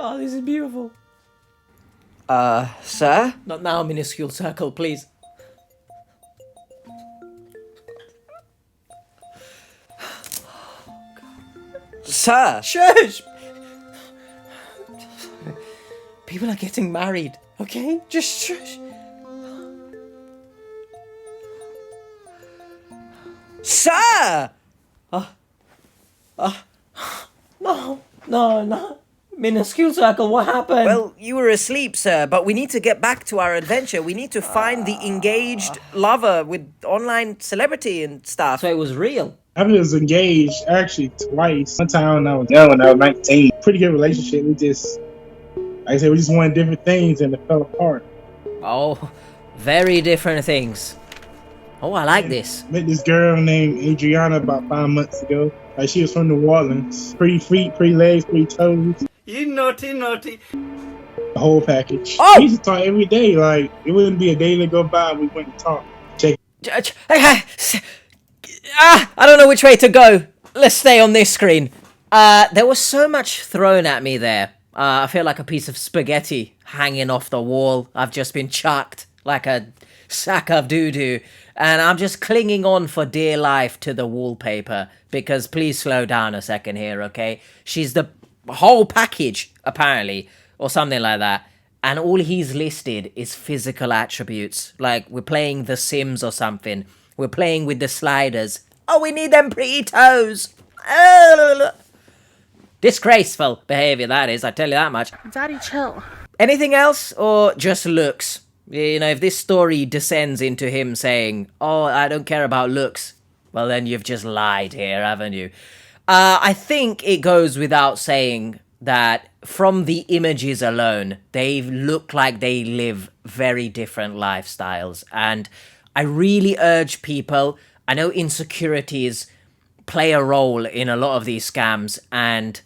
Oh, this is beautiful. Sir? Not now, minuscule circle, please. Sir! Shush! People are getting married, okay? Just shush. Sir! No. Minuscule circle, what happened? Well, you were asleep, sir, but we need to get back to our adventure. We need to find the engaged lover with online celebrity and stuff. So it was real. I was engaged actually twice. One time when I was young, when I was 19. Pretty good relationship. We just wanted different things and it fell apart. Oh, very different things. Oh, I like this. Met this girl named Adriana about 5 months ago. Like, she was from New Orleans. Pretty feet, pretty legs, pretty toes. You naughty. The whole package. Oh! We used to talk every day. Like, it wouldn't be a day that go by we wouldn't talk. I don't know which way to go. Let's stay on this screen. There was so much thrown at me there. I feel like a piece of spaghetti hanging off the wall. I've just been chucked like a sack of doo-doo. And I'm just clinging on for dear life to the wallpaper. Because please slow down a second here, okay? She's the whole package, apparently. Or something like that. And all he's listed is physical attributes. Like, we're playing The Sims or something. We're playing with the sliders. Oh, we need them pretty toes. Disgraceful behavior, that is. I tell you that much. Daddy, chill. Anything else, or just looks? You know, if this story descends into him saying, oh, I don't care about looks, well, then you've just lied here, haven't you? I think it goes without saying that from the images alone, they look like they live very different lifestyles. And I really urge people, I know insecurities play a role in a lot of these scams, and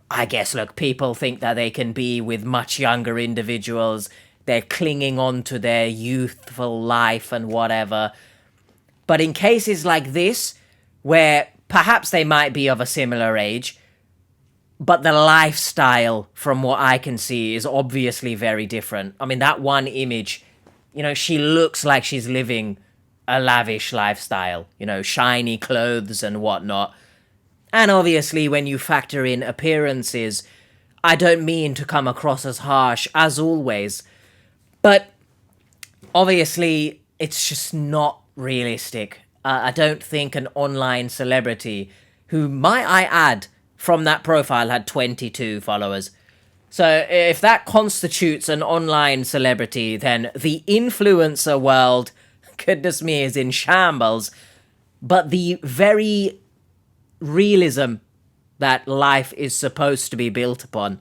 I guess, look, people think that they can be with much younger individuals, they're clinging on to their youthful life and whatever. But in cases like this, where perhaps they might be of a similar age, but the lifestyle, from what I can see, is obviously very different. I mean, that one image, you know, she looks like she's living a lavish lifestyle, you know, shiny clothes and whatnot. And obviously, when you factor in appearances, I don't mean to come across as harsh, as always, but obviously, it's just not realistic. I don't think an online celebrity, who, might I add, from that profile had 22 followers. So if that constitutes an online celebrity, then the influencer world, goodness me, is in shambles. But the very realism that life is supposed to be built upon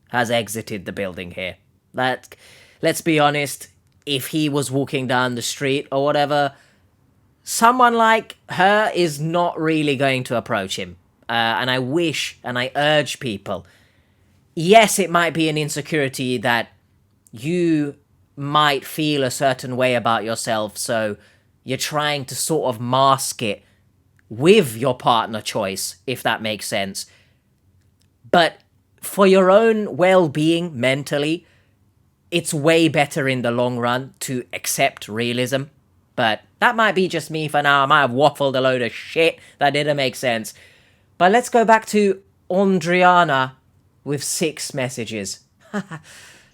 has exited the building here. Let's be honest, if he was walking down the street or whatever, someone like her is not really going to approach him. And I wish and I urge people, yes, it might be an insecurity that you might feel a certain way about yourself, so you're trying to sort of mask it with your partner choice, if that makes sense. But for your own well-being mentally, it's way better in the long run to accept realism. But that might be just me for now. I might have waffled a load of shit that didn't make sense. But let's go back to Andriana with 6 messages.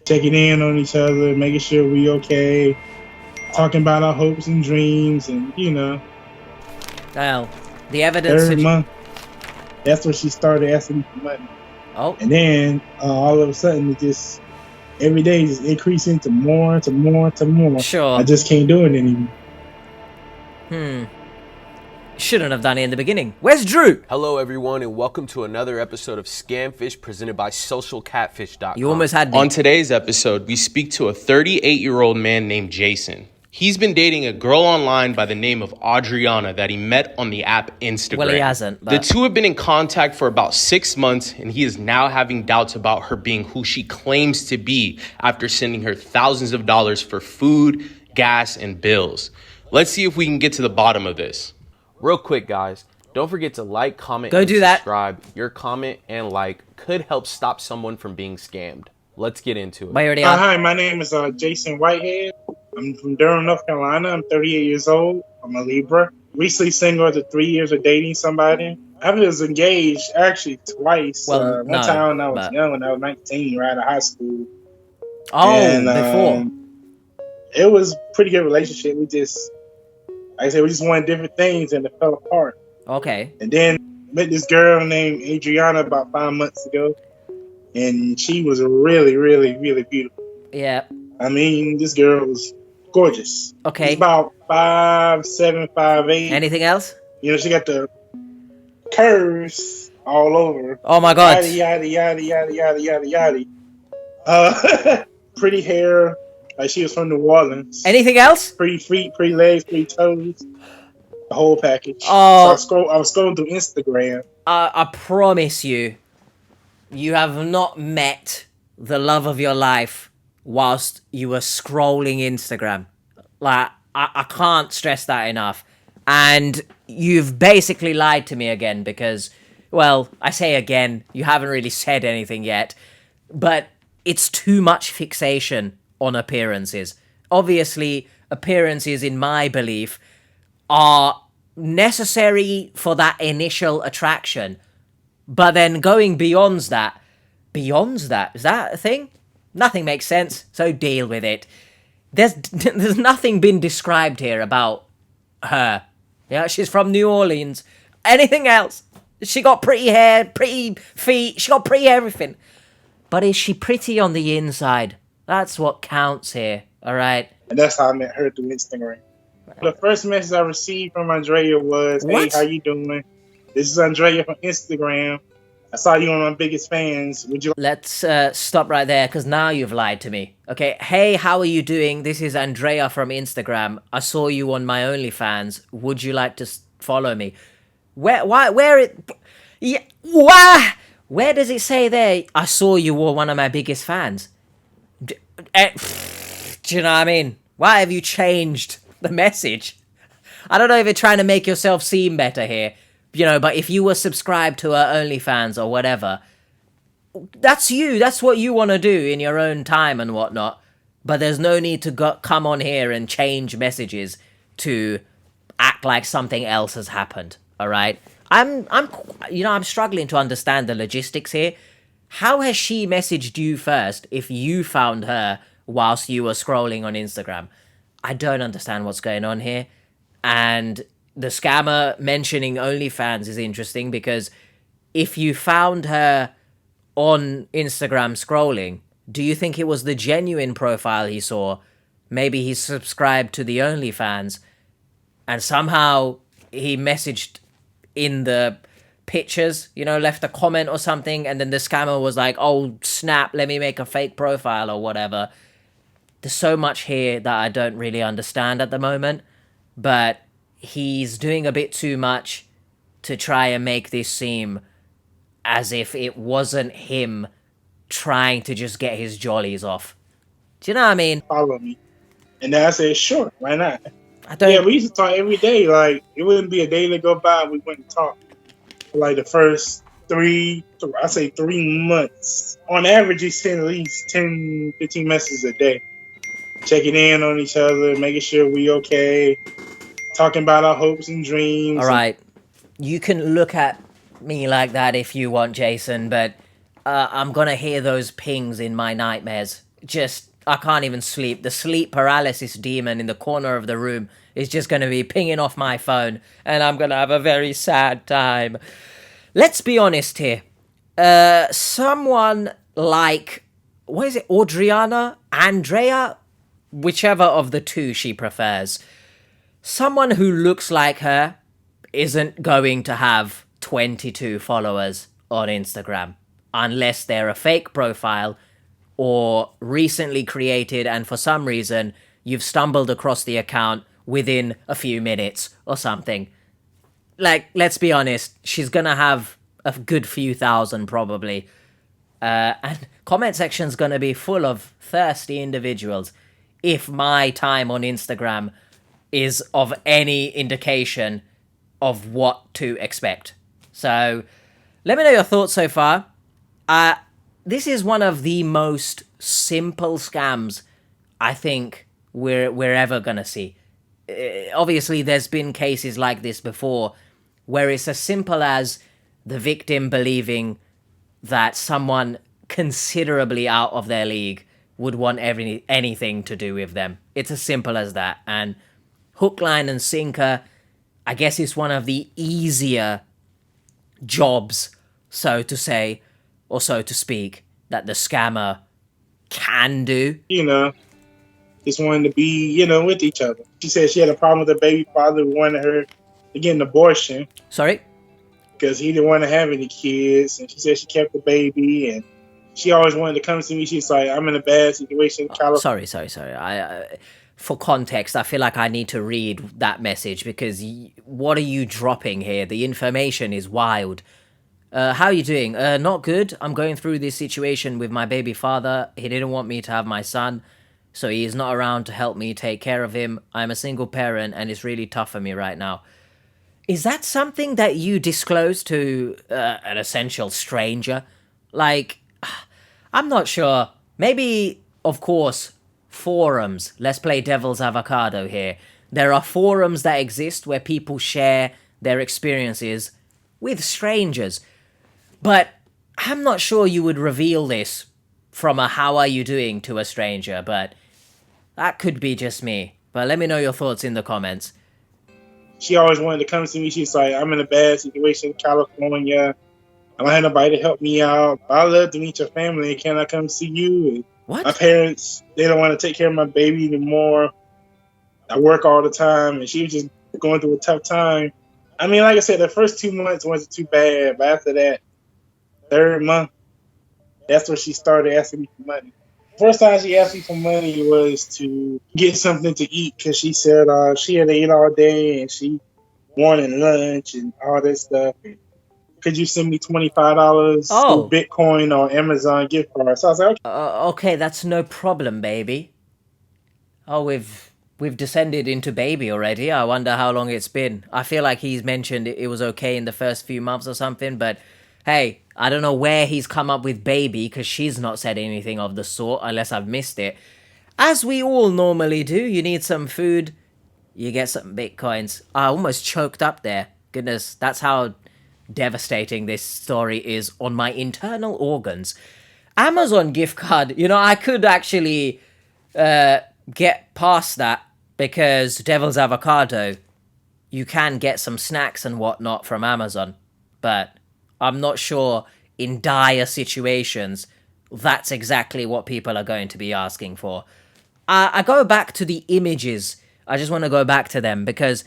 Checking in on each other, making sure we okay, talking about our hopes and dreams, and, you know. Well, the evidence... Third month, that's when she started asking me for money. Oh. And then, all of a sudden, it just, every day just increasing to more, to more, to more. Sure. I just can't do it anymore. Shouldn't have done it in the beginning. Where's Drew? Hello everyone and welcome to another episode of Scamfish presented by socialcatfish.com. You almost had me. On today's episode, we speak to a 38-year-old man named Jason. He's been dating a girl online by the name of Adriana that he met on the app Instagram. Well, he hasn't. The But... two have been in contact for about 6 months, and he is now having doubts about her being who she claims to be after sending her thousands of dollars for food, gas, and bills. Let's see if we can get to the bottom of this. Real quick guys, don't forget to like, comment, Go and do that. subscribe. Your comment and like could help stop someone from being scammed. Let's get into it. Wait, already on. Hi, my name is Jason Whitehead. I'm from Durham, North Carolina. I'm 38 years old. I'm a Libra. Recently single after 3 years of dating somebody. I was engaged actually twice. Well, One no, time when I was but young, when I was 19, right out of high school. oh, And before. it was a pretty good relationship. We just, like I said, we just wanted different things and it fell apart. Okay. And then met this girl named Adriana about 5 months ago. And she was really, really, really beautiful. Yeah. I mean, this girl was gorgeous. Okay. She's about 5'7", 5'8". Anything else? You know, she got the curves all over. Oh my God. Yada, yada, yada, yada, yada, yada, pretty hair. Like she was from New Orleans. Anything else? Pretty feet, pretty legs, pretty toes. The whole package. Oh. So I was scrolling through Instagram. I promise you, you have not met the love of your life whilst you were scrolling Instagram. Like, I can't stress that enough. And you've basically lied to me again because, well, I say again, you haven't really said anything yet, but it's too much fixation on appearances. Obviously, appearances, in my belief, are necessary for that initial attraction. But then going beyond that, is that a thing? Nothing makes sense, so deal with it. There's nothing been described here about her. Yeah, she's from New Orleans. Anything else? She got pretty hair, pretty feet, she got pretty everything. But is she pretty on the inside? That's what counts here, alright? And that's how I met her through Instagram. The first message I received from Andrea was, "Hey, What? how you doing? This is Andrea from Instagram. I saw you on my biggest fans. Would you Let's stop right there, because now you've lied to me. Okay, hey, how are you doing? This is Andrea from Instagram. I saw you on my OnlyFans. Would you like to follow me? Where does it say there, I saw you were one of my biggest fans? Do you know what I mean? Why have you changed the message? I don't know if you're trying to make yourself seem better here, you know, but if you were subscribed to her OnlyFans or whatever, that's you. That's what you want to do in your own time and whatnot. But there's no need to come on here and change messages to act like something else has happened. All right. I'm struggling to understand the logistics here. How has she messaged you first if you found her whilst you were scrolling on Instagram? I don't understand what's going on here. And the scammer mentioning OnlyFans is interesting because if you found her on Instagram scrolling, do you think it was the genuine profile he saw? Maybe he subscribed to the OnlyFans and somehow he messaged in the pictures, you know, left a comment or something, and then the scammer was like, oh, snap, let me make a fake profile or whatever. There's so much here that I don't really understand at the moment, but he's doing a bit too much to try and make this seem as if it wasn't him trying to just get his jollies off. Do you know what I mean? follow me?" And then I said, "Sure, why not?" I don't. Yeah, we used to talk every day. Like, it wouldn't be a day that go by we wouldn't talk. For like the first 3 months. On average, you send at least 10, 15 messages a day. Checking in on each other, making sure we okay, talking about our hopes and dreams. All right. You can look at me like that if you want, Jason, but I'm going to hear those pings in my nightmares. I can't even sleep. The sleep paralysis demon in the corner of the room is just going to be pinging off my phone, and I'm going to have a very sad time. Let's be honest here. Someone like, what is it, Andrea? Whichever of the two she prefers. Someone who looks like her isn't going to have 22 followers on Instagram unless they're a fake profile or recently created and for some reason you've stumbled across the account within a few minutes or something. Like, let's be honest, she's gonna have a good few thousand probably. And comment section's gonna be full of thirsty individuals if my time on Instagram is of any indication of what to expect. So, let me know your thoughts so far. This is one of the most simple scams I think we're ever gonna see. Obviously, there's been cases like this before where it's as simple as the victim believing that someone considerably out of their league would want anything to do with them. It's as simple as that. And hook, line, and sinker, I guess it's one of the easier jobs, so to say, or so to speak, that the scammer can do. Just wanted to be, with each other. She said she had a problem with her baby father who wanted her to get an abortion. Sorry? Because he didn't want to have any kids. And she said she kept the baby and she always wanted to come to me. She's like, I'm in a bad situation in California. Sorry. For context, I feel like I need to read that message because what are you dropping here? The information is wild. How are you doing? Not good. I'm going through this situation with my baby father. He didn't want me to have my son, so he is not around to help me take care of him. I'm a single parent and it's really tough for me right now. Is that something that you disclose to an essential stranger? Like, I'm not sure. Maybe, of course, forums. Let's play devil's avocado here. There are forums that exist where people share their experiences with strangers. But I'm not sure you would reveal this from a how are you doing to a stranger, but that could be just me. But let me know your thoughts in the comments. She always wanted to come to me. She's like, I'm in a bad situation in California. I don't have nobody to help me out. I love to meet your family. Can I come see you? And what? My parents, they don't want to take care of my baby anymore. I work all the time, and she was just going through a tough time. I mean, like I said, the first 2 months wasn't too bad, but after that, third month, that's when she started asking me for money. First time she asked me for money was to get something to eat because she said she had to eat all day and she wanted lunch and all that stuff. Could you send me $25 through Bitcoin or Amazon gift card? So I was like, okay. Okay, that's no problem, baby. Oh, we've descended into baby already. I wonder how long it's been. I feel like he's mentioned it was okay in the first few months or something, but hey, I don't know where he's come up with baby because she's not said anything of the sort unless I've missed it. As we all normally do, you need some food, you get some Bitcoins. I almost choked up there. Goodness, that's how devastating this story is on my internal organs. Amazon gift card, I could actually get past that because Devil's Avocado, you can get some snacks and whatnot from Amazon, but I'm not sure in dire situations that's exactly what people are going to be asking for. I go back to the images. I just want to go back to them because,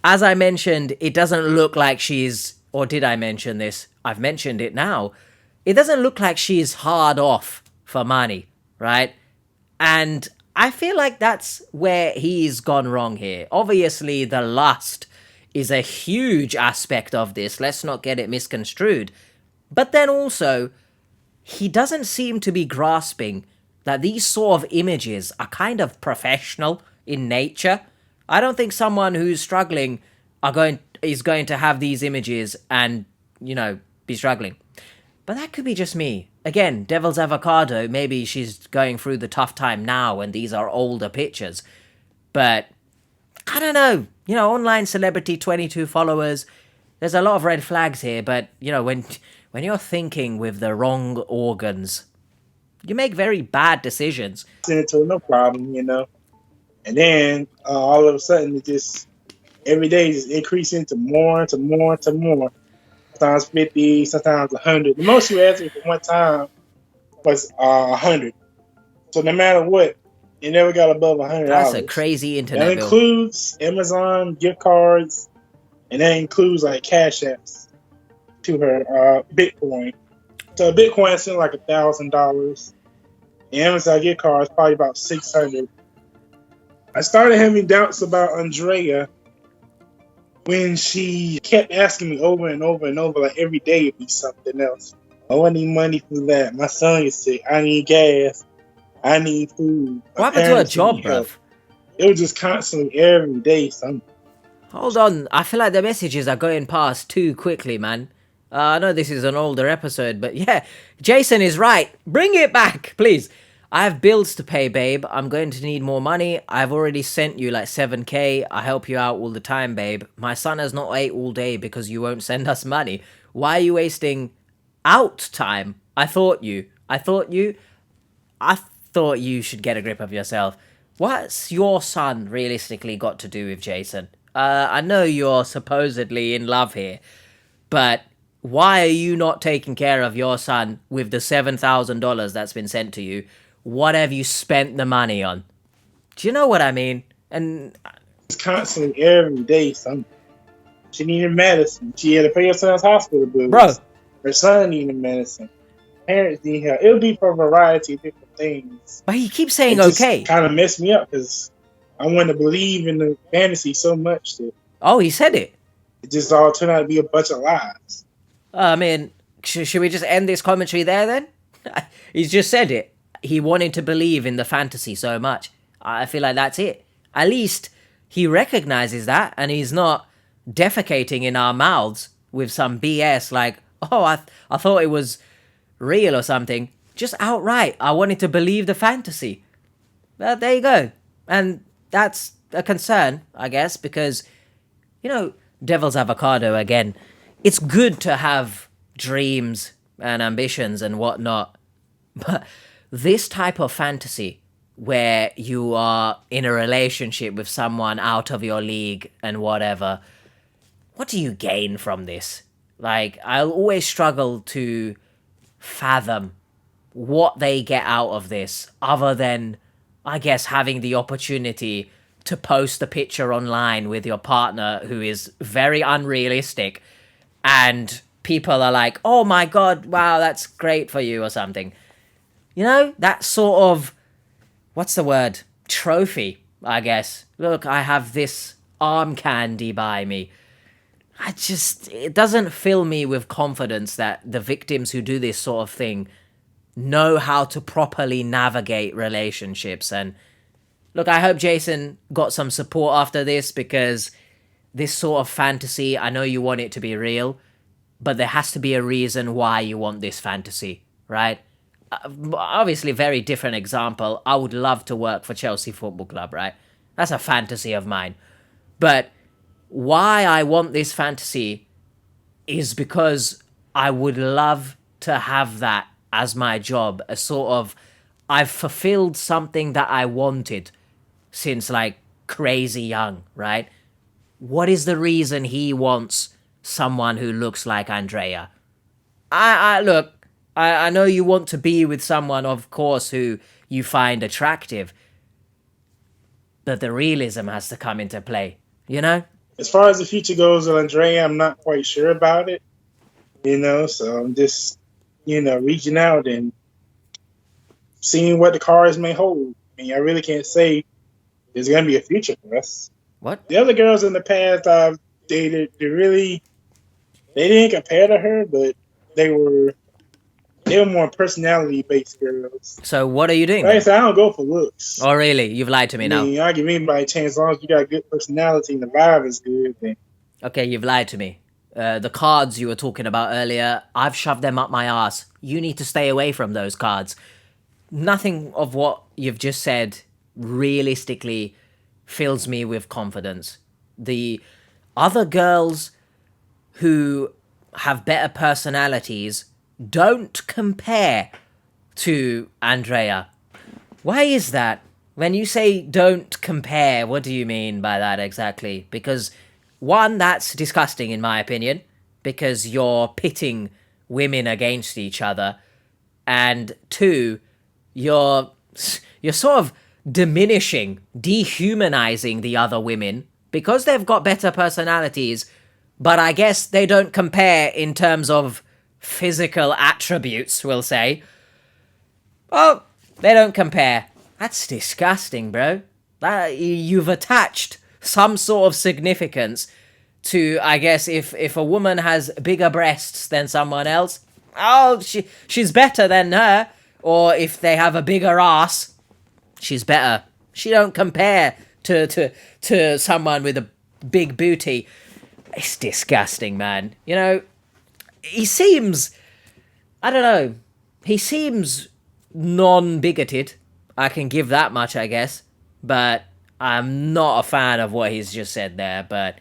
as I mentioned, it doesn't look like she's... Or did I mention this? I've mentioned it now. It doesn't look like she's hard off for money, right? And I feel like that's where he's gone wrong here. Obviously, the lust is a huge aspect of this. Let's not get it misconstrued. But then also, he doesn't seem to be grasping that these sort of images are kind of professional in nature. I don't think someone who's struggling is going to have these images and, be struggling. But that could be just me. Again, Devil's Avocado, maybe she's going through the tough time now and these are older pictures. But I don't know. Online celebrity, 22 followers. There's a lot of red flags here, but, when you're thinking with the wrong organs, you make very bad decisions. Send it to her, no problem, And then all of a sudden, it just every day just increasing to more, to more, to more. Sometimes 50, sometimes 100. The most you asked me for one time was 100. So no matter what, it never got above $100. That's a crazy internet bill. That includes Amazon gift cards, and that includes like Cash Apps to her Bitcoin. So a Bitcoin is like $1,000. The Amazon gift card is probably about $600. I started having doubts about Andrea when she kept asking me over and over and over, like every day it'd be something else. I need money for that. My son is sick. I need gas. I need food. What happened to her job, bruv? It was just constantly every day something. Hold on. I feel like the messages are going past too quickly, man. I know this is an older episode, but yeah, Jason is right. Bring it back, please. I have bills to pay, babe. I'm going to need more money. I've already sent you like 7K. I help you out all the time, babe. My son has not ate all day because you won't send us money. Why are you wasting out time? I thought you should get a grip of yourself. What's your son realistically got to do with Jason? I know you're supposedly in love here, but why are you not taking care of your son with the $7,000 that's been sent to you? What have you spent the money on? Do you know what I mean? And It's constantly every day something. She needed medicine. She had to pay her son's hospital bills. Bro. Her son needed medicine. Parents need help. It'll be for a variety of different things. but he keeps saying It just okay. kind of messed me up because I wanted to believe in the fantasy so much that Oh, he said it. it just all turned out to be a bunch of lies. I mean, should we just end this commentary there then? He's just said it. He wanted to believe in the fantasy so much. I feel like that's it. At least he recognizes that and he's not defecating in our mouths with some BS like, oh, I thought it was real or something. Just outright, I wanted to believe the fantasy. Well, there you go. And that's a concern, I guess, because, devil's avocado again. It's good to have dreams and ambitions and whatnot, but this type of fantasy where you are in a relationship with someone out of your league and whatever, what do you gain from this? Like, I'll always struggle to fathom what they get out of this other than, I guess, having the opportunity to post a picture online with your partner who is very unrealistic and people are like, oh my god, wow, that's great for you or something. That sort of, what's the word? Trophy, I guess. Look, I have this arm candy by me. It doesn't fill me with confidence that the victims who do this sort of thing know how to properly navigate relationships. And look, I hope Jason got some support after this, because this sort of fantasy, I know you want it to be real, but there has to be a reason why you want this fantasy, right? Obviously, very different example. I would love to work for Chelsea Football Club, right? That's a fantasy of mine. But why I want this fantasy is because I would love to have that as my job. A sort of, I've fulfilled something that I wanted since like crazy young, right? What is the reason he wants someone who looks like Andrea? I know you want to be with someone, of course, who you find attractive, but the realism has to come into play, As far as the future goes with Andrea, I'm not quite sure about it. So I'm just, reaching out and seeing what the cards may hold. I really can't say there's going to be a future for us. What? The other girls in the past I've dated, they didn't compare to her, but they were more personality-based girls. So what are you doing? Like I said, I don't go for looks. Oh, really? You've lied to me now. I give anybody a chance as long as you got good personality and the vibe is good. Then. Okay, you've lied to me. The cards you were talking about earlier, I've shoved them up my ass. You need to stay away from those cards. Nothing of what you've just said realistically fills me with confidence. The other girls who have better personalities don't compare to Andrea. Why is that? When you say don't compare, what do you mean by that exactly? Because one, that's disgusting in my opinion, because you're pitting women against each other, and two, you're sort of diminishing, dehumanizing the other women because they've got better personalities, but I guess they don't compare in terms of physical attributes, we'll say. Oh, they don't compare. That's disgusting, bro. You've attached some sort of significance to, I guess, if a woman has bigger breasts than someone else, oh, she's better than her. Or if they have a bigger ass, she's better. She don't compare to someone with a big booty. It's disgusting, man. He seems, I don't know, he seems non-bigoted, I can give that much, I guess. But I'm not a fan of what he's just said there. But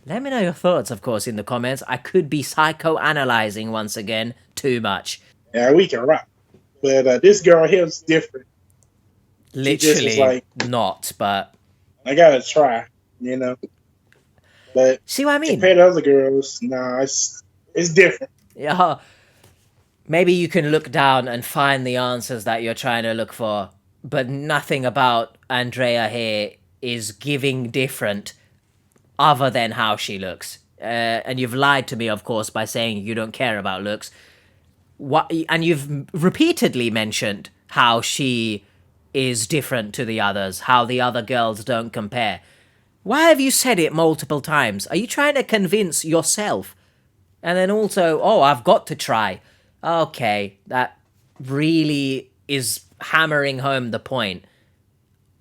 let me know your thoughts, of course, in the comments. I could be psychoanalyzing once again too much. Yeah, we can rock. But this girl here's different. She just was Literally like, not, but I gotta try, you know. But see what I mean? compared to other girls, nah, it's different. Yeah. Maybe you can look down and find the answers that you're trying to look for, but nothing about Andrea here is giving different other than how she looks. And you've lied to me, of course, by saying you don't care about looks. And you've repeatedly mentioned how she is different to the others, how the other girls don't compare. Why have you said it multiple times? Are you trying to convince yourself? And then also, oh, I've got to try. Okay, that really is hammering home the point.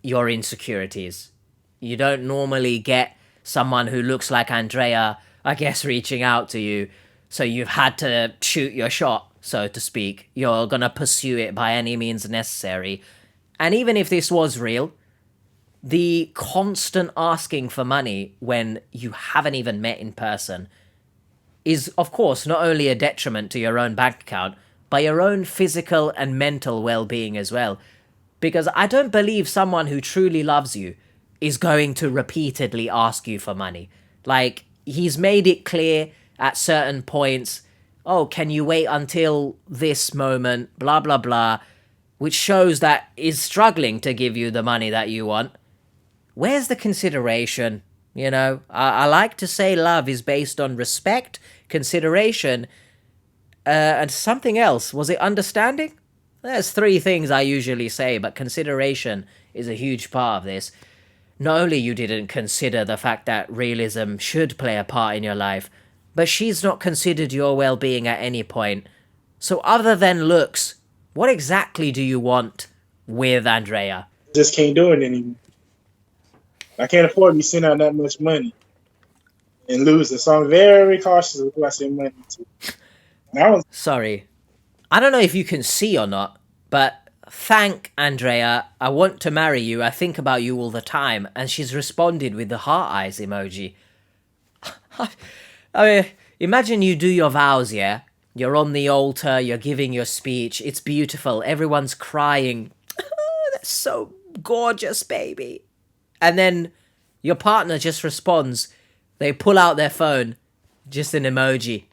Your insecurities. You don't normally get someone who looks like Andrea, I guess, reaching out to you. So you've had to shoot your shot, so to speak. You're gonna pursue it by any means necessary. And even if this was real, the constant asking for money when you haven't even met in person is, of course, not only a detriment to your own bank account, but your own physical and mental well-being as well. Because I don't believe someone who truly loves you is going to repeatedly ask you for money. Like, he's made it clear at certain points, oh, can you wait until this moment, blah, blah, blah, which shows that he's struggling to give you the money that you want. Where's the consideration? You know, I like to say love is based on respect, consideration, and something else. Was it understanding? There's 3 things I usually say, but consideration is a huge part of this. Not only you didn't consider the fact that realism should play a part in your life, but she's not considered your well-being at any point. So other than looks, what exactly do you want with Andrea? Just can't do it anymore. I can't afford to be sending out that much money and losing. So I'm very cautious of who I send money to. Sorry. I don't know if you can see or not, but thank Andrea. I want to marry you. I think about you all the time. And she's responded with the heart eyes emoji. I mean, imagine you do your vows, yeah? You're on the altar, you're giving your speech. It's beautiful. Everyone's crying. That's so gorgeous, baby. And then your partner just responds. They pull out their phone. Just an emoji.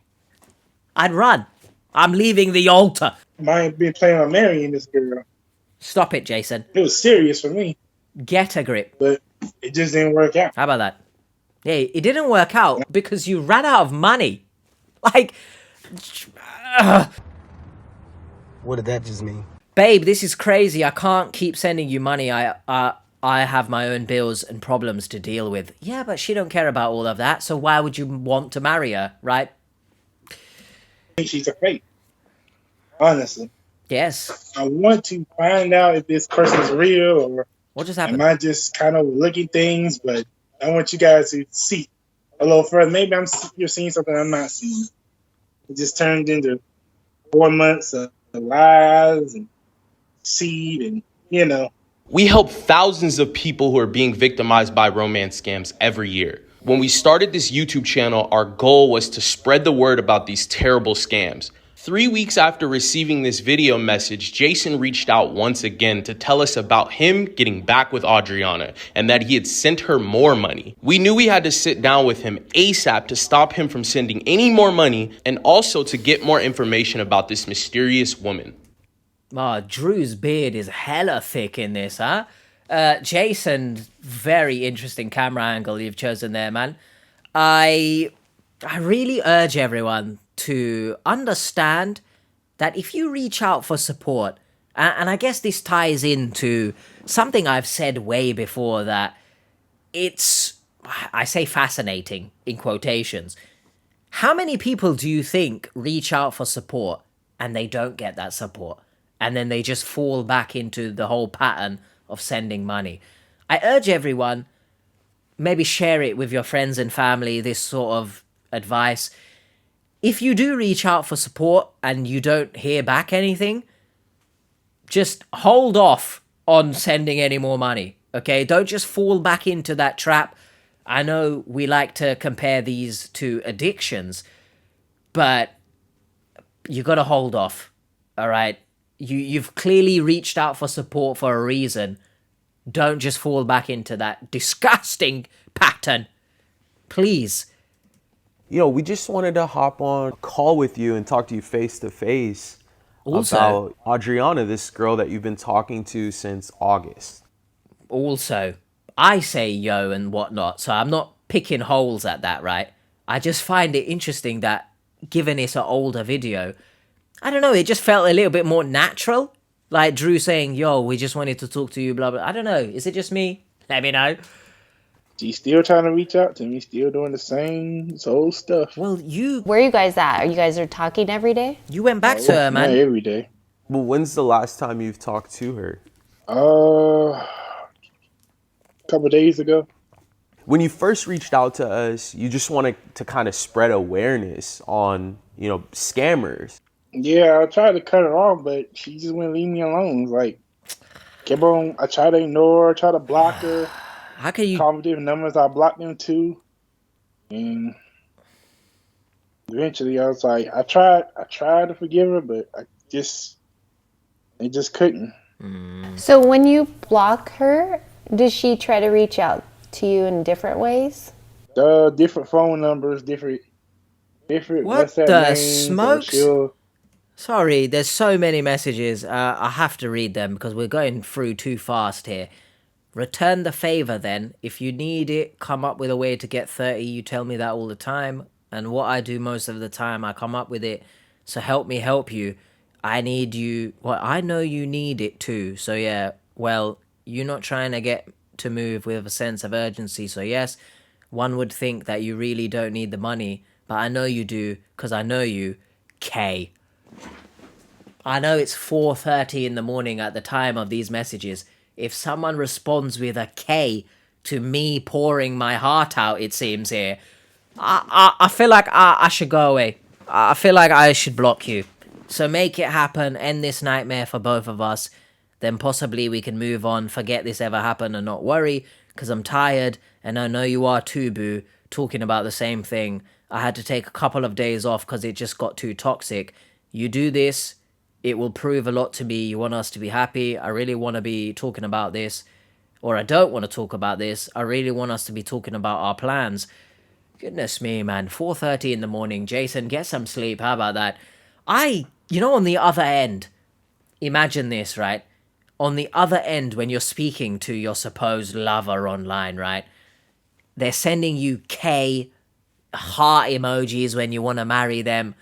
I'd run. I'm leaving the altar. Might be planning on marrying this girl. Stop it, Jason. It was serious for me, Get a grip. but it just didn't work out. How about that? Yeah, it didn't work out because you ran out of money. Like, What did that just mean? babe, this is crazy. I can't keep sending you money. I have my own bills and problems to deal with. Yeah, but she don't care about all of that. So why would you want to marry her, right? I think she's a fake. Honestly, Yes. I want to find out if this person is real or What just am happened? I just kind of looking things. But I want you guys to see a little further. Maybe you're seeing something I'm not seeing. It just turned into 4 months of lies and seed, and We help thousands of people who are being victimized by romance scams every year. When we started this YouTube channel, our goal was to spread the word about these terrible scams. 3 weeks after receiving this video message, Jason reached out once again to tell us about him getting back with Adriana and that he had sent her more money. We knew we had to sit down with him ASAP to stop him from sending any more money and also to get more information about this mysterious woman. Oh, Drew's beard is hella thick in this, huh? Jason, very interesting camera angle you've chosen there, man. I really urge everyone to understand that if you reach out for support, and I guess this ties into something I've said way before, that it's, I say fascinating in quotations. How many people do you think reach out for support and they don't get that support? And then they just fall back into the whole pattern of sending money. I urge everyone, maybe share it with your friends and family, this sort of advice. If you do reach out for support and you don't hear back anything, just hold off on sending any more money. Okay, don't just fall back into that trap. I know we like to compare these to addictions, but you got to hold off. All right, you've clearly reached out for support for a reason. Don't just fall back into that disgusting pattern, please. We just wanted to hop on a call with you and talk to you face to face Also- about Adriana, this girl that you've been talking to since August. Also, I say yo and whatnot, so I'm not picking holes at that, right? I just find it interesting that, given it's an older video, I don't know, it just felt a little bit more natural. Like Drew saying, yo, we just wanted to talk to you, blah, blah. I don't know. Is it just me? Let me know. She's still trying to reach out to me, still doing the same old stuff. Well, Where are you guys at? Are you guys talking every day? you went back to her, Not man. every day. Well, when's the last time you've talked to her? A couple days ago. When you first reached out to us, you just wanted to kind of spread awareness on, scammers. Yeah, I tried to cut her off, but she just wouldn't leave me alone. It's like, kept on. I tried to ignore her, try to block her. How can you... Call me different numbers, I blocked them too. And eventually I was like, I tried to forgive her, but I just couldn't. So when you block her, does she try to reach out to you in different ways? Different phone numbers, different What WhatsApp the names, smokes? she'll- Sorry, there's so many messages. I have to read them because we're going through too fast here. Return the favor then. If you need it, come up with a way to get 30. You tell me that all the time. And what I do most of the time, I come up with it. So help me help you. I need you. Well, I know you need it too. So yeah, well, you're not trying to get to move with a sense of urgency. So yes, one would think that you really don't need the money. But I know you do because I know you. K. I know it's 4:30 in the morning at the time of these messages. If someone responds with a K to me pouring my heart out, it seems here, I feel like I should go away. I feel like I should block you. So make it happen, end this nightmare for both of us. Then possibly we can move on, forget this ever happened and not worry, because I'm tired, and I know you are too, boo, talking about the same thing. I had to take a couple of days off because it just got too toxic. You do this, it will prove a lot to me. You want us to be happy. I really want to be talking about this. Or I don't want to talk about this. I really want us to be talking about our plans. Goodness me, man. 4:30 in the morning. Jason, get some sleep. How about that? On the other end, imagine this, right? On the other end, when you're speaking to your supposed lover online, right? They're sending you K heart emojis when you want to marry them.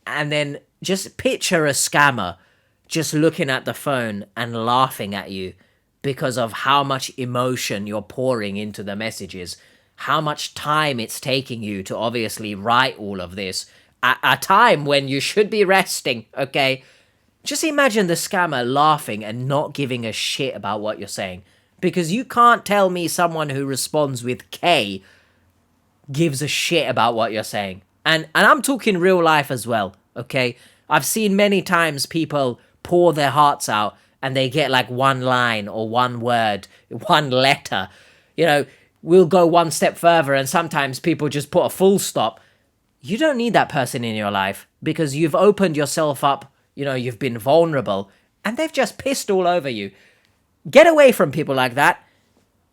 And then just picture a scammer just looking at the phone and laughing at you because of how much emotion you're pouring into the messages, how much time it's taking you to obviously write all of this at a time when you should be resting, okay? Just imagine the scammer laughing and not giving a shit about what you're saying, because you can't tell me someone who responds with K gives a shit about what you're saying. And I'm talking real life as well, okay? I've seen many times people pour their hearts out and they get like one line or one word, one letter. We'll go one step further and sometimes people just put a full stop. You don't need that person in your life because you've opened yourself up, you've been vulnerable, and they've just pissed all over you. Get away from people like that.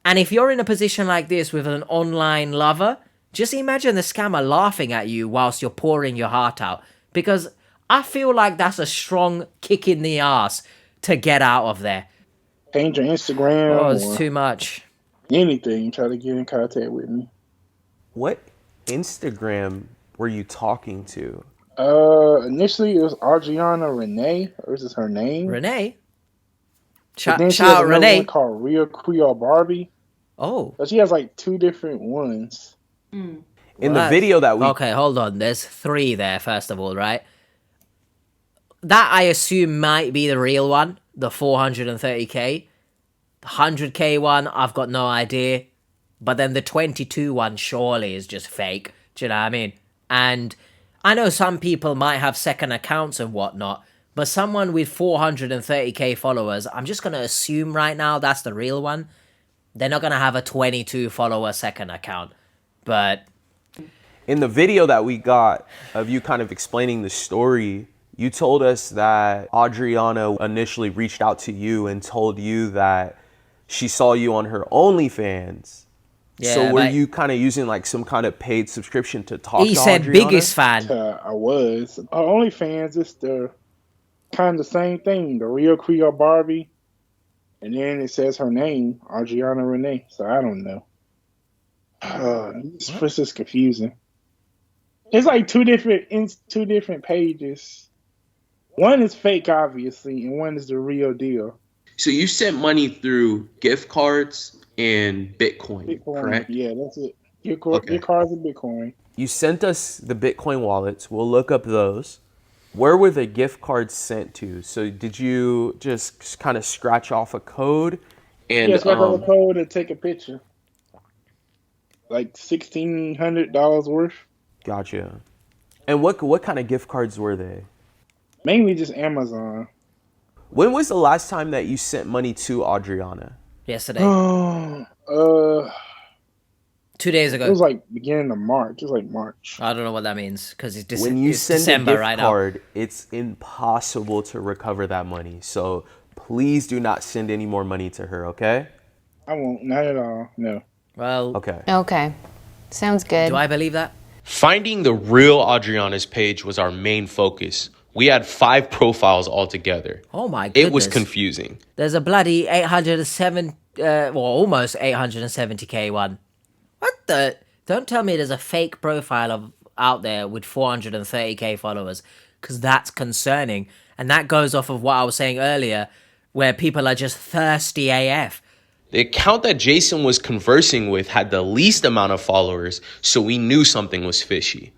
And if you're in a position like this with an online lover, just imagine the scammer laughing at you whilst you're pouring your heart out. Because I feel like that's a strong kick in the ass to get out of there. Change your Instagram Oh, it's or too much. anything, try to get in contact with me. What Instagram were you talking to? Initially it was Adriana Renee, or is this her name? Renee? But then Shout she has out another Renee. one called Real Creole Barbie. Oh. So she has like two different ones. In the Well, video that we Okay, hold on. There's 3 there, first of all, right? That I assume might be the real one, the 430k. The 100k one, I've got no idea. But then the 22 one surely is just fake. Do you know what I mean? And I know some people might have second accounts and whatnot, But someone with 430k followers, I'm just going to assume right now that's the real one. They're not going to have a 22 follower second account. But In the video that we got of you kind of explaining the story, you told us that Adriana initially reached out to you and told you that she saw you on her OnlyFans. yeah, So were like, you kind of using like some kind of paid subscription to talk he to said Adriana? biggest fan. I was. OnlyFans is the kind of the same thing. The real Creole Barbie. And then it says her name, Adriana Renee. So I don't know. It's just confusing. It's like two different pages. One is fake, obviously, and one is the real deal. So you sent money through gift cards and Bitcoin, Bitcoin, correct? yeah, that's it. Your Okay. cards are Bitcoin. You sent us the Bitcoin wallets. We'll look up those. Where were the gift cards sent to? So did you just kind of scratch off a code? And Yeah, so I got a code and take a picture. Like $1,600 worth. Gotcha. And what kind of gift cards were they? Mainly just Amazon. When was the last time that you sent money to Adriana? Yesterday. 2 days It ago. was like beginning of March. It was like March. I don't know what that means because it's, When you it's send December a gift right card, it's impossible to recover that money. So please do not send any more money to her, okay? I won't. Not at all. No. now. Well, Okay. Okay. Sounds good. do I believe that? finding the real Adriana's page was our main focus. We had 5 profiles altogether. Oh my goodness. It was confusing. There's a bloody 807, well, almost 870k one. What the? Don't tell me there's a fake profile out there with 430k followers, because that's concerning. And that goes off of what I was saying earlier, where people are just thirsty AF. The account that Jason was conversing with had the least amount of followers, so we knew something was fishy.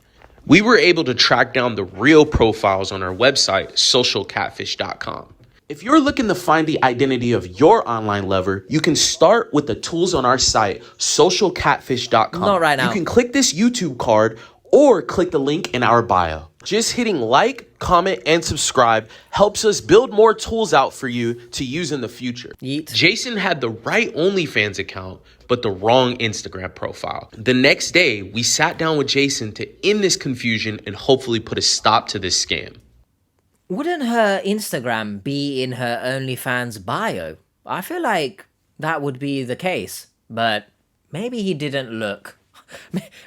We were able to track down the real profiles on our website, socialcatfish.com. If you're looking to find the identity of your online lover, you can start with the tools on our site, socialcatfish.com. Not right now. You can click this YouTube card or click the link in our bio. Just hitting like, comment, and subscribe helps us build more tools out for you to use in the future. Yeet. Jason had the right OnlyFans account, but the wrong Instagram profile. The next day, we sat down with Jason to end this confusion and hopefully put a stop to this scam. Wouldn't her Instagram be in her OnlyFans bio? I feel like that would be the case, but maybe he didn't look.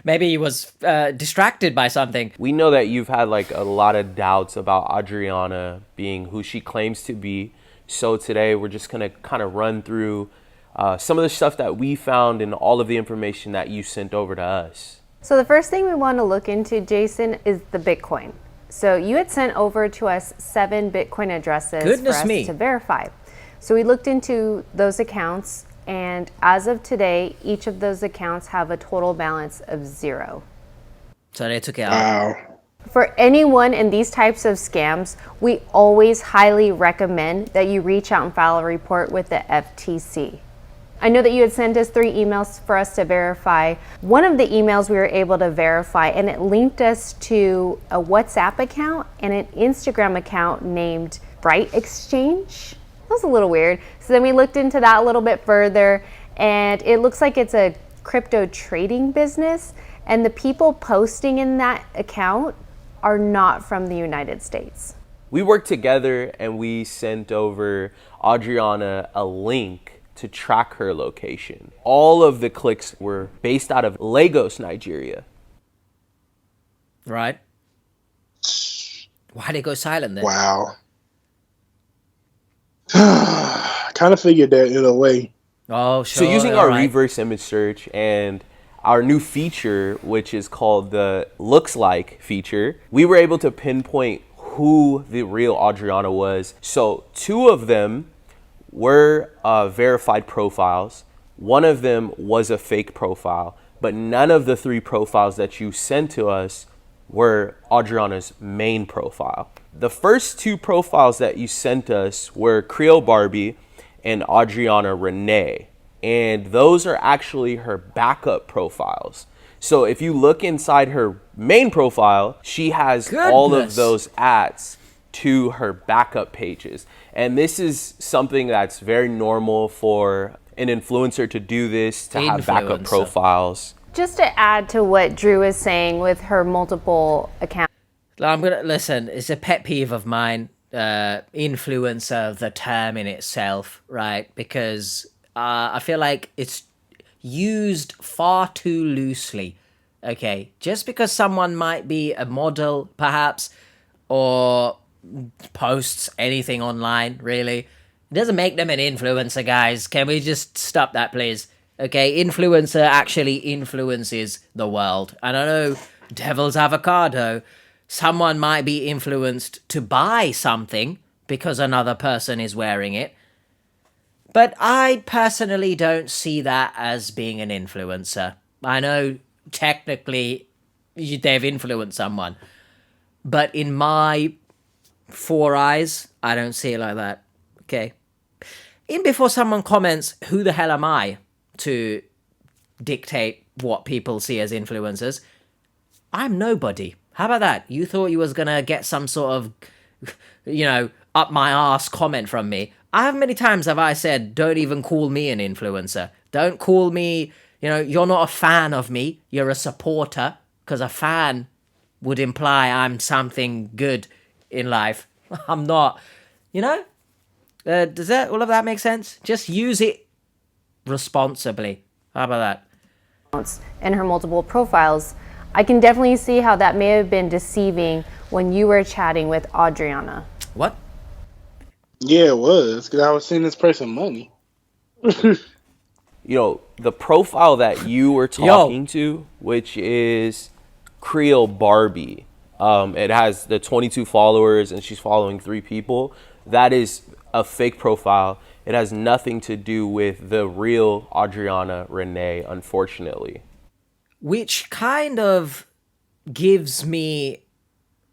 Maybe he was distracted by something. We know that you've had like a lot of doubts about Adriana being who she claims to be. So today we're just going to kind of run through some of the stuff that we found and all of the information that you sent over to us. So the first thing we want to look into, Jason, is the Bitcoin. So you had sent over to us 7 Bitcoin addresses Goodness for us me. to verify. So we looked into those accounts, and as of today, each of those accounts have a total balance of 0. So they took it out. Wow. For anyone in these types of scams, we always highly recommend that you reach out and file a report with the FTC. I know that you had sent us 3 emails for us to verify. One of the emails we were able to verify, and it linked us to a WhatsApp account and an Instagram account named Bright Exchange. That was a little weird. So then we looked into that a little bit further, and it looks like it's a crypto trading business, and the people posting in that account are not from the United States. We worked together and we sent over Adriana a link to track her location. All of the clicks were based out of Lagos, Nigeria. Right? Why'd it go silent then? Wow. Kind of figured that in a way. Oh, sure. So using our alright. reverse image search and our new feature, which is called the looks like feature, we were able to pinpoint who the real Adriana was. So 2 of them were verified profiles. 1 of them was a fake profile, but none of the 3 profiles that you sent to us were Adriana's main profile. The first 2 profiles that you sent us were Creole Barbie and Adriana Renee, and those are actually her backup profiles. So if you look inside her main profile, she has all of Goodness. those ads to her backup pages. And this is something that's very normal for an influencer to do this, to have backup Influencer. profiles. Just to add to what Drew is saying with her multiple accounts. I'm gonna listen. It's a pet peeve of mine. Influencer, the term in itself, right? Because I feel like it's used far too loosely. Okay, just because someone might be a model, perhaps, or posts anything online, really, it doesn't make them an influencer, guys. Can we just stop that, please? Okay, influencer actually influences the world. And I know devil's avocado. Someone might be influenced to buy something because another person is wearing it. But I personally don't see that as being an influencer. I know technically they've influenced someone. But in my four eyes, I don't see it like that. Okay? Even before someone comments, who the hell am I to dictate what people see as influencers? I'm nobody. How about that? You thought you was gonna get some sort of, up my ass comment from me. How many times have I said, don't even call me an influencer? Don't call me, you're not a fan of me. You're a supporter. Because a fan would imply I'm something good in life. I'm not, does all of that make sense? Just use it responsibly. How about that? And her multiple profiles, I can definitely see how that may have been deceiving when you were chatting with Adriana. What? Yeah, it was, because I was sending this person money. The profile that you were talking to, which is Creole Barbie, it has the 22 followers and she's following 3 people. That is a fake profile. It has nothing to do with the real Adriana Renee, unfortunately. Which kind of gives me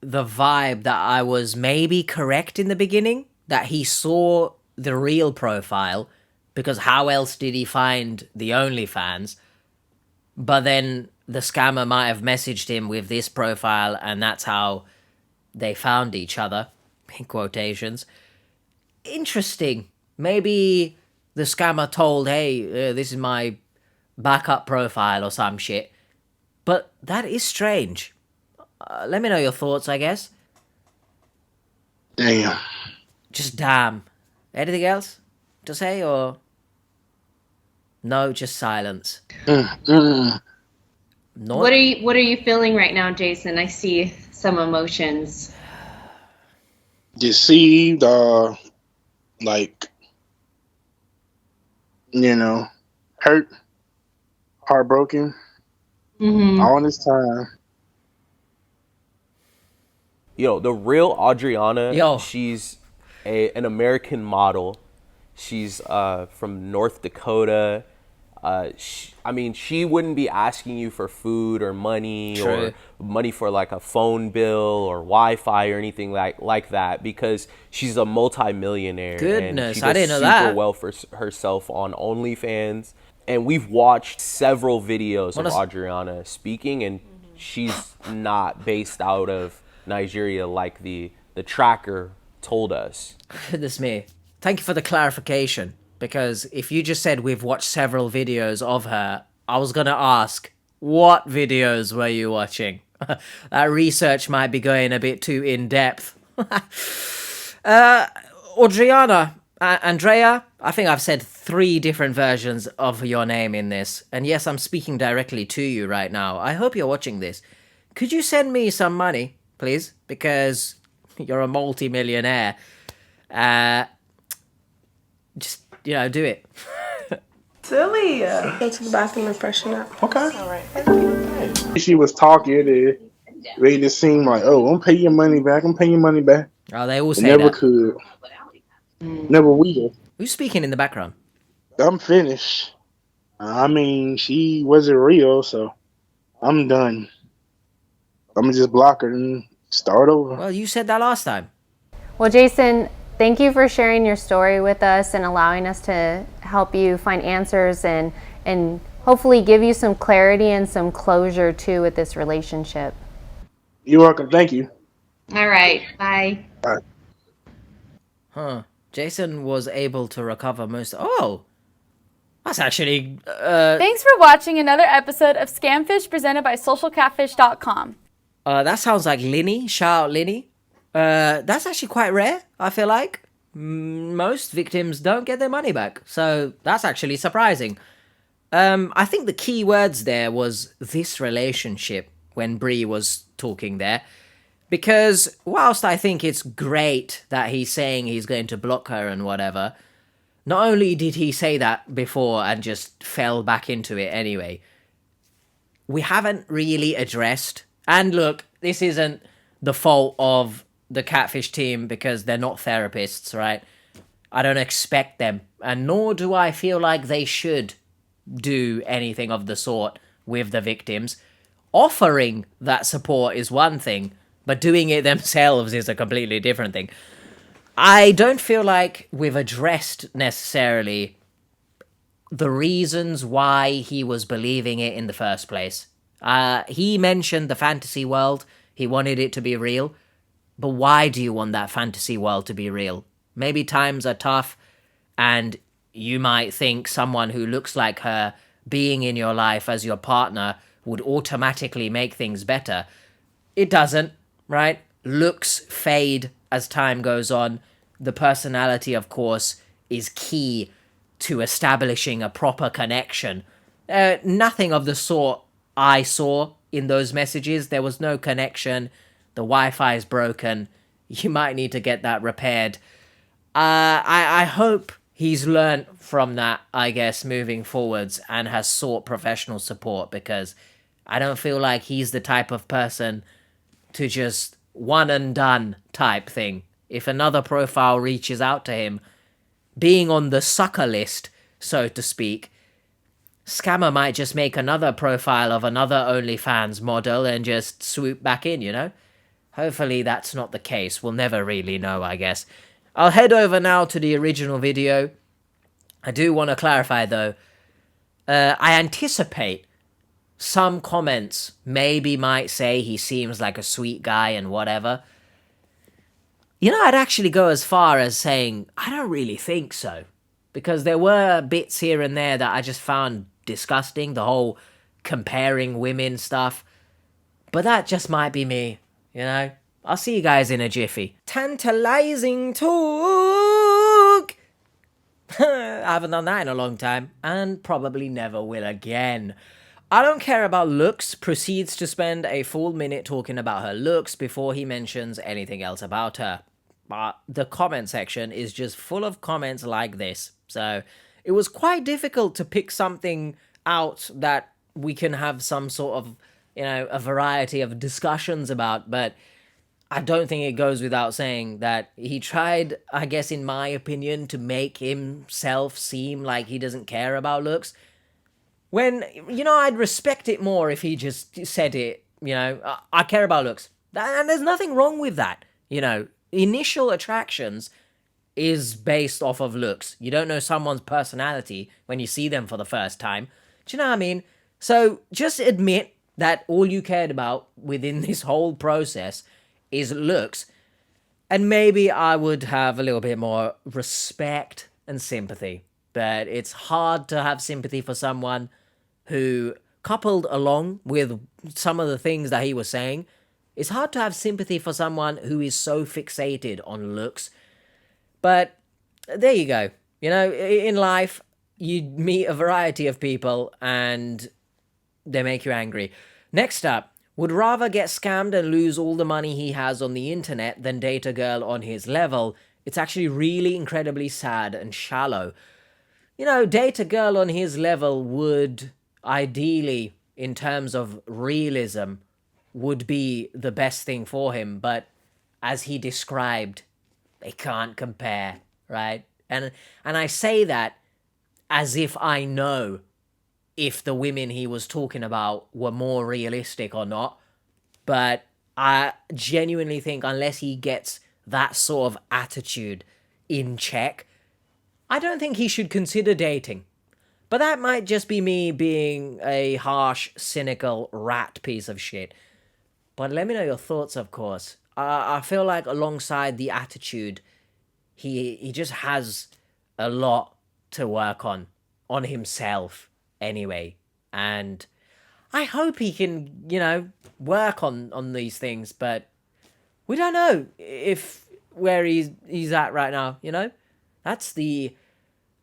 the vibe that I was maybe correct in the beginning, that he saw the real profile, because how else did he find the OnlyFans? But then the scammer might have messaged him with this profile, and that's how they found each other, in quotations. Interesting. Maybe the scammer told, hey, this is my backup profile or some shit. But that is strange. Let me know your thoughts, I guess. Damn. Just damn. Anything else to say, or no? Just silence. Not- What are you feeling right now, Jason? I see some emotions. Deceived, hurt, heartbroken, all this time. The real Adriana, Yo. she's an American model. She's from North Dakota. She wouldn't be asking you for food or money True. or money for like a phone bill or Wi-Fi or anything like that, because she's a multi-millionaire. Goodness, and she I does didn't know super that. well for herself on OnlyFans. And we've watched several videos of Adriana speaking, and she's not based out of Nigeria like the tracker told us. Goodness me. Thank you for the clarification. Because if you just said we've watched several videos of her, I was going to ask, what videos were you watching? That research might be going a bit too in-depth. Andrea, I think I've said 3 different versions of your name in this. And yes, I'm speaking directly to you right now. I hope you're watching this. Could you send me some money, please? Because you're a multi-millionaire. Just, do it. Silly. Go to the bathroom and freshen up. Okay. All right. She was talking, it made it seem like, oh, I'm paying your money back. I'm paying your money back. Oh, they all It say never that. could. Never will. Who's speaking in the background? I'm finished. She wasn't real, so I'm done. I'm going to just block her and start over. Well, you said that last time. Well, Jason, thank you for sharing your story with us and allowing us to help you find answers and hopefully give you some clarity and some closure too with this relationship. You're welcome. Thank you. All right. Bye. All right. Jason was able to recover most. Oh, that's actually. Thanks for watching another episode of Scamfish presented by socialcatfish.com. That sounds like Linny. Shout out Linny. That's actually quite rare, I feel like. Most victims don't get their money back, so that's actually surprising. I think the key words there was this relationship when Bree was talking there. Because whilst I think it's great that he's saying he's going to block her and whatever, not only did he say that before and just fell back into it anyway, we haven't really addressed, and look, this isn't the fault of the Catfish team because they're not therapists, right? I don't expect them, and nor do I feel like they should do anything of the sort with the victims. Offering that support is one thing, but doing it themselves is a completely different thing. I don't feel like we've addressed necessarily the reasons why he was believing it in the first place. He mentioned the fantasy world. He wanted it to be real. But why do you want that fantasy world to be real? Maybe times are tough, and you might think someone who looks like her being in your life as your partner would automatically make things better. It doesn't, right? Looks fade as time goes on. The personality, of course, is key to establishing a proper connection. Nothing of the sort I saw in those messages. There was no connection. The Wi-Fi is broken. You might need to get that repaired. I hope he's learned from that, I guess, moving forwards and has sought professional support, because I don't feel like he's the type of person to just one and done type thing. If another profile reaches out to him, being on the sucker list, so to speak, scammer might just make another profile of another OnlyFans model and just swoop back in, you know? Hopefully that's not the case. We'll never really know, I guess. I'll head over now to the original video. I do want to clarify, though. I anticipate some comments maybe might say he seems like a sweet guy and whatever. You know, I'd actually go as far as saying, I don't really think so. Because there were bits here and there that I just found disgusting. The whole comparing women stuff. But that just might be me, you know? I'll see you guys in a jiffy. Tantalizing talk! I haven't done that in a long time. And probably never will again. I don't care about looks proceeds to spend a full minute talking about her looks before he mentions anything else about her. But the comment section is just full of comments like this. So it was quite difficult to pick something out that we can have some sort of, you know, a variety of discussions about. But I don't think it goes without saying that he tried, I guess, in my opinion, to make himself seem like he doesn't care about looks. When, you know, I'd respect it more if he just said it, you know, I care about looks. And there's nothing wrong with that, you know. Initial attractions is based off of looks. You don't know someone's personality when you see them for the first time. Do you know what I mean? So just admit that all you cared about within this whole process is looks. And maybe I would have a little bit more respect and sympathy. But it's hard to have sympathy for someone who, coupled along with some of the things that he was saying, it's hard to have sympathy for someone who is so fixated on looks. But there you go. You know, in life, you meet a variety of people and they make you angry. Next up, would rather get scammed and lose all the money he has on the internet than date a girl on his level. It's actually really incredibly sad and shallow. You know, date a girl on his level would ideally, in terms of realism, would be the best thing for him, but as he described, they can't compare, right? And I say that as if I know if the women he was talking about were more realistic or not, but I genuinely think unless he gets that sort of attitude in check, I don't think he should consider dating. But that might just be me being a harsh, cynical rat piece of shit. But let me know your thoughts, of course. I feel like alongside the attitude, he just has a lot to work on himself anyway. And I hope he can, work on these things, but we don't know if where he's at right now, That's the,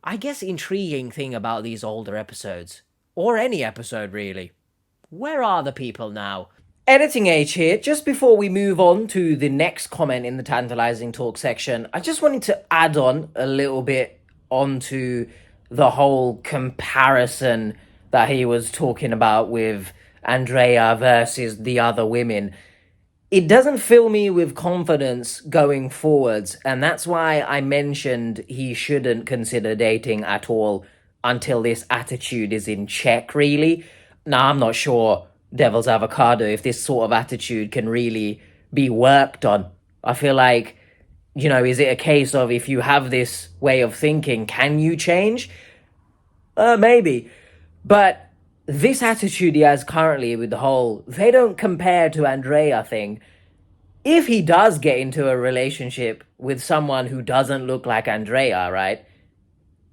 I guess, intriguing thing about these older episodes, or any episode really. Where are the people now? Editing H here. Just before we move on to the next comment in the tantalizing talk section, I just wanted to add on a little bit onto the whole comparison that he was talking about with Andrea versus the other women. It doesn't fill me with confidence going forwards, and that's why I mentioned he shouldn't consider dating at all until this attitude is in check, really. Now, I'm not sure, Devil's Avocado, if this sort of attitude can really be worked on. I feel like, is it a case of if you have this way of thinking, can you change? Maybe. But this attitude he has currently with the whole they don't compare to Andrea thing, if he does get into a relationship with someone who doesn't look like Andrea, right,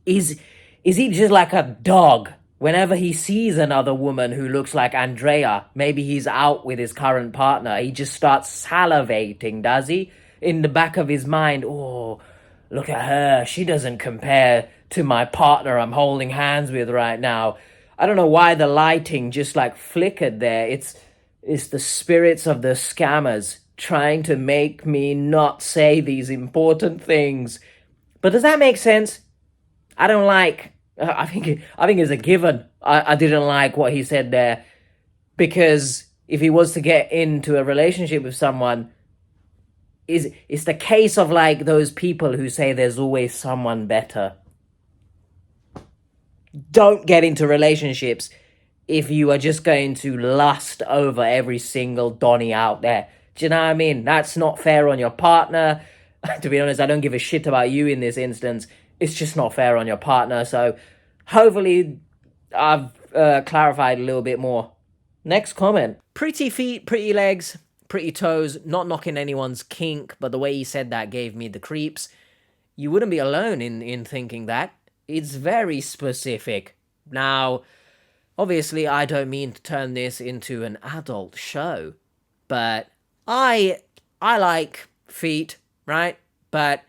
is he just like a dog? Whenever he sees another woman who looks like Andrea, maybe he's out with his current partner, he just starts salivating, does he? In the back of his mind, oh, look at her, she doesn't compare to my partner I'm holding hands with right now. I don't know why the lighting just like flickered there. It's the spirits of the scammers trying to make me not say these important things. But does that make sense? I don't like... I think it's a given. I didn't like what he said there, because if he was to get into a relationship with someone, it's the case of like those people who say there's always someone better. Don't get into relationships if you are just going to lust over every single Donnie out there. Do you know what I mean? That's not fair on your partner. To be honest, I don't give a shit about you in this instance. It's just not fair on your partner. So hopefully I've clarified a little bit more. Next comment. Pretty feet, pretty legs, pretty toes. Not knocking anyone's kink, but the way he said that gave me the creeps. You wouldn't be alone in thinking that. It's very specific. Now, obviously, I don't mean to turn this into an adult show, but I like feet, right? But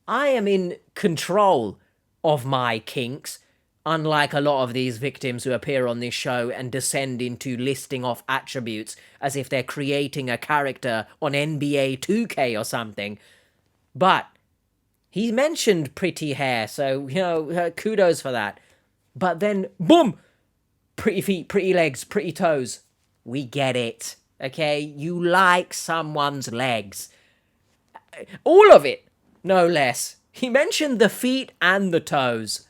I am in control of my kinks, unlike a lot of these victims who appear on this show and descend into listing off attributes as if they're creating a character on NBA 2K or something. But he mentioned pretty hair, so, kudos for that. But then, boom! Pretty feet, pretty legs, pretty toes. We get it, okay? You like someone's legs. All of it, no less. He mentioned the feet and the toes.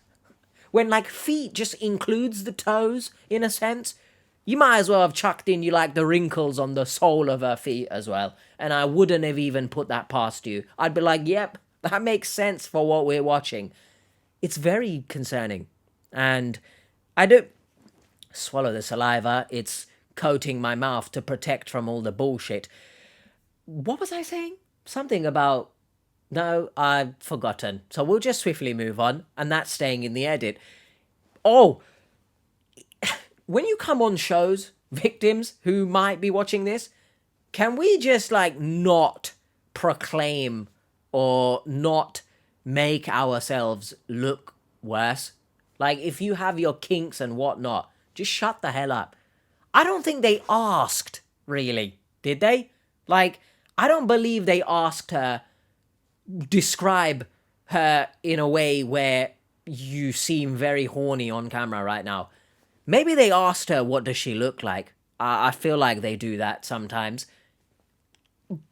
When, feet just includes the toes, in a sense, you might as well have chucked in you like the wrinkles on the sole of her feet as well. And I wouldn't have even put that past you. I'd be like, yep, that makes sense for what we're watching. It's very concerning. And I don't swallow the saliva. It's coating my mouth to protect from all the bullshit. What was I saying? Something about... No, I've forgotten. So we'll just swiftly move on, and that's staying in the edit. Oh, when you come on shows, victims who might be watching this, can we just, not proclaim or not make ourselves look worse? If you have your kinks and whatnot, just shut the hell up. I don't think they asked, really, did they? I don't believe they asked her... describe her in a way where you seem very horny on camera right now. Maybe they asked her, what does she look like? I feel like they do that sometimes.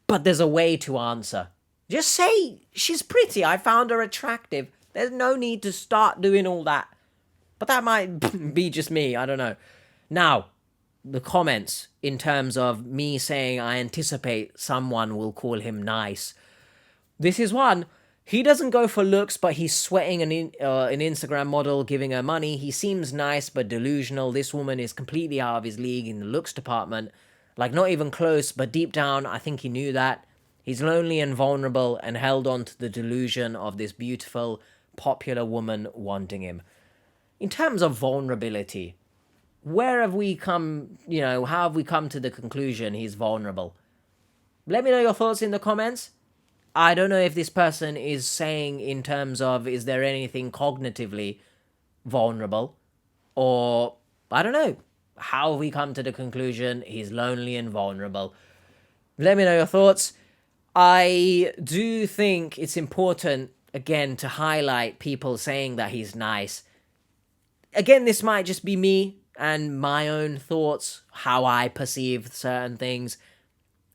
But there's a way to answer. Just say, she's pretty, I found her attractive. There's no need to start doing all that. But that might be just me, I don't know. Now, the comments in terms of me saying I anticipate someone will call him nice. This is one. He doesn't go for looks, but he's sweating an Instagram model, giving her money. He seems nice, but delusional. This woman is completely out of his league in the looks department. Not even close, but deep down, I think he knew that. He's lonely and vulnerable and held on to the delusion of this beautiful, popular woman wanting him. In terms of vulnerability, where have we come, how have we come to the conclusion he's vulnerable? Let me know your thoughts in the comments. I don't know if this person is saying in terms of, is there anything cognitively vulnerable? Or, I don't know, how have we come to the conclusion he's lonely and vulnerable? Let me know your thoughts. I do think it's important, again, to highlight people saying that he's nice. Again, this might just be me and my own thoughts, how I perceive certain things.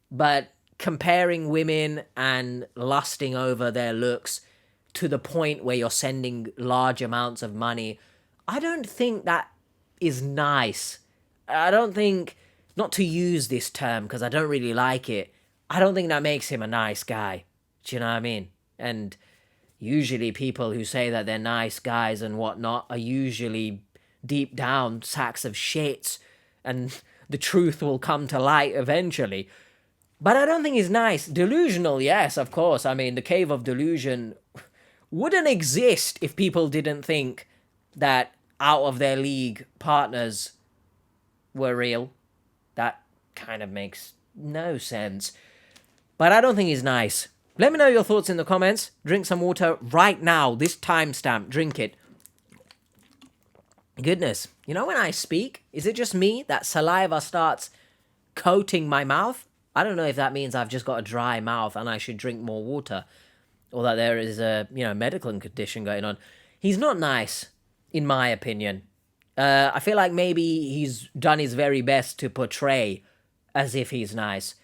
But comparing women and lusting over their looks to the point where you're sending large amounts of money, I don't think that is nice. I don't think, not to use this term because I don't really like it, I don't think that makes him a nice guy. Do you know what I mean? And usually people who say that they're nice guys and whatnot are usually deep down sacks of shit, and the truth will come to light eventually. But I don't think he's nice. Delusional, yes, of course. I mean, the cave of delusion wouldn't exist if people didn't think that out of their league partners were real. That kind of makes no sense. But I don't think he's nice. Let me know your thoughts in the comments. Drink some water right now. This timestamp. Drink it. Goodness. You know when I speak, is it just me that saliva starts coating my mouth? I don't know if that means I've just got a dry mouth and I should drink more water, or that there is a medical condition going on. He's not nice, in my opinion. I feel like maybe he's done his very best to portray as if he's nice.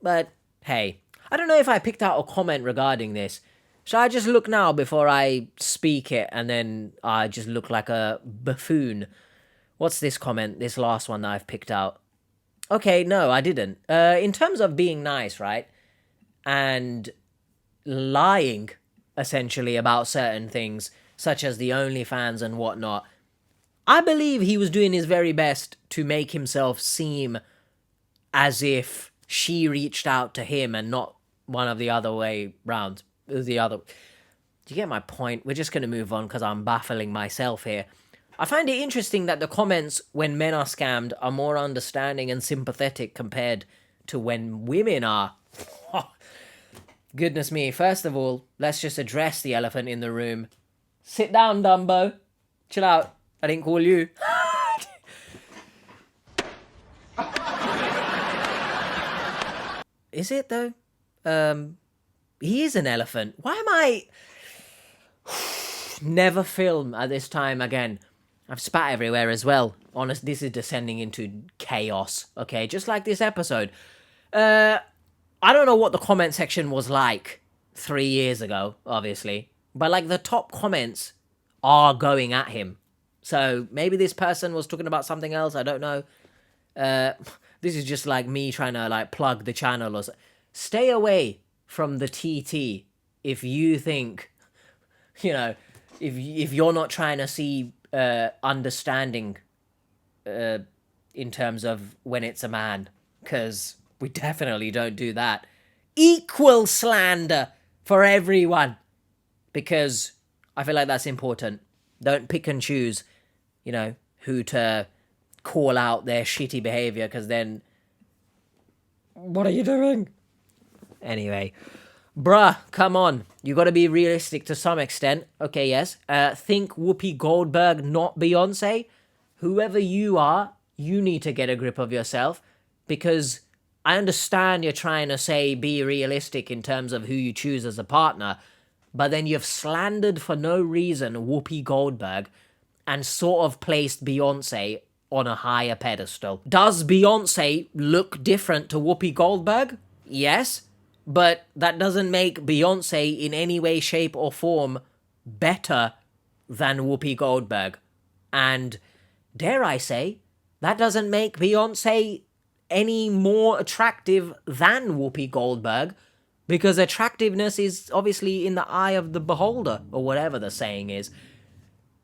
But hey, I don't know if I picked out a comment regarding this. Shall I just look now before I speak it and then I just look like a buffoon? What's this comment, this last one that I've picked out? Okay, no, I didn't. In terms of being nice, right? And lying, essentially, about certain things, such as the OnlyFans and whatnot, I believe he was doing his very best to make himself seem as if she reached out to him and not one of the other way round. Do you get my point? We're just going to move on because I'm baffling myself here. I find it interesting that the comments when men are scammed are more understanding and sympathetic compared to when women are. Goodness me. First of all, let's just address the elephant in the room. Sit down, Dumbo. Chill out. I didn't call you. Is it, though? He is an elephant. Why am I... Never film at this time again. I've spat everywhere as well. Honest, this is descending into chaos, okay? Just like this episode. I don't know what the comment section was like 3 years ago, obviously. But, like, the top comments are going at him. So, maybe this person was talking about something else, I don't know. This is just like me trying to, like, plug the channel or something. Stay away from the TT if you think, if you're not trying to see understanding in terms of when it's a man, because we definitely don't do that. Equal slander for everyone, because I feel like that's important. Don't pick and choose, who to call out their shitty behavior, because then what are you doing? Anyway, bruh, come on. You got to be realistic to some extent. Okay, yes. Think Whoopi Goldberg, not Beyonce. Whoever you are, you need to get a grip of yourself, because I understand you're trying to say be realistic in terms of who you choose as a partner, but then you've slandered for no reason Whoopi Goldberg and sort of placed Beyonce on a higher pedestal. Does Beyonce look different to Whoopi Goldberg? Yes. But that doesn't make Beyonce in any way, shape, or form better than Whoopi Goldberg. And, dare I say, that doesn't make Beyonce any more attractive than Whoopi Goldberg, because attractiveness is obviously in the eye of the beholder, or whatever the saying is.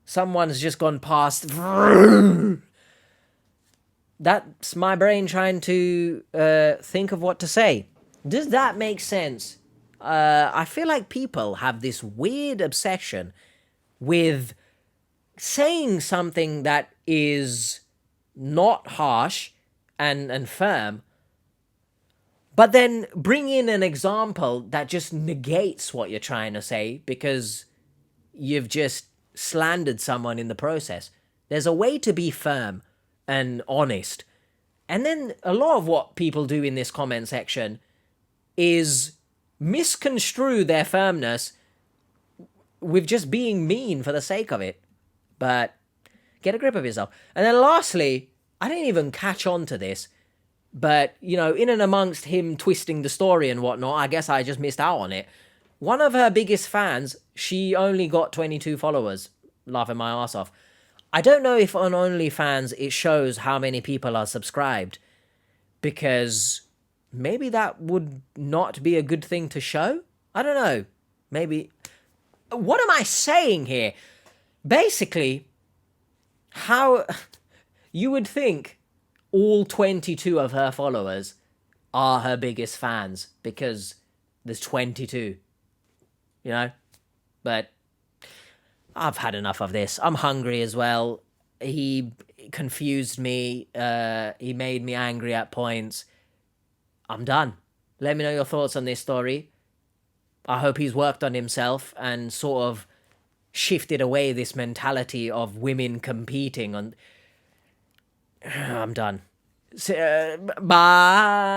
Someone's just gone past... That's my brain trying to think of what to say. Does that make sense? I feel like people have this weird obsession with saying something that is not harsh and firm, but then bring in an example that just negates what you're trying to say because you've just slandered someone in the process. There's a way to be firm and honest. And then a lot of what people do in this comment section is misconstrue their firmness with just being mean for the sake of it. But get a grip of yourself. And then lastly, I didn't even catch on to this, but, you know, in and amongst him twisting the story and whatnot, I guess I just missed out on it. One of her biggest fans, she only got 22 followers, laughing my ass off. I don't know if on OnlyFans it shows how many people are subscribed, because maybe that would not be a good thing to show. I don't know. Maybe. What am I saying here? Basically, how you would think all 22 of her followers are her biggest fans because there's 22, you know? But I've had enough of this. I'm hungry as well. He confused me. He made me angry at points. I'm done. Let me know your thoughts on this story. I hope he's worked on himself and sort of shifted away this mentality of women competing on. I'm done. Bye.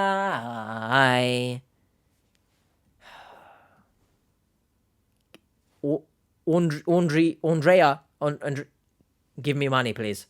Andrea, give me money, please.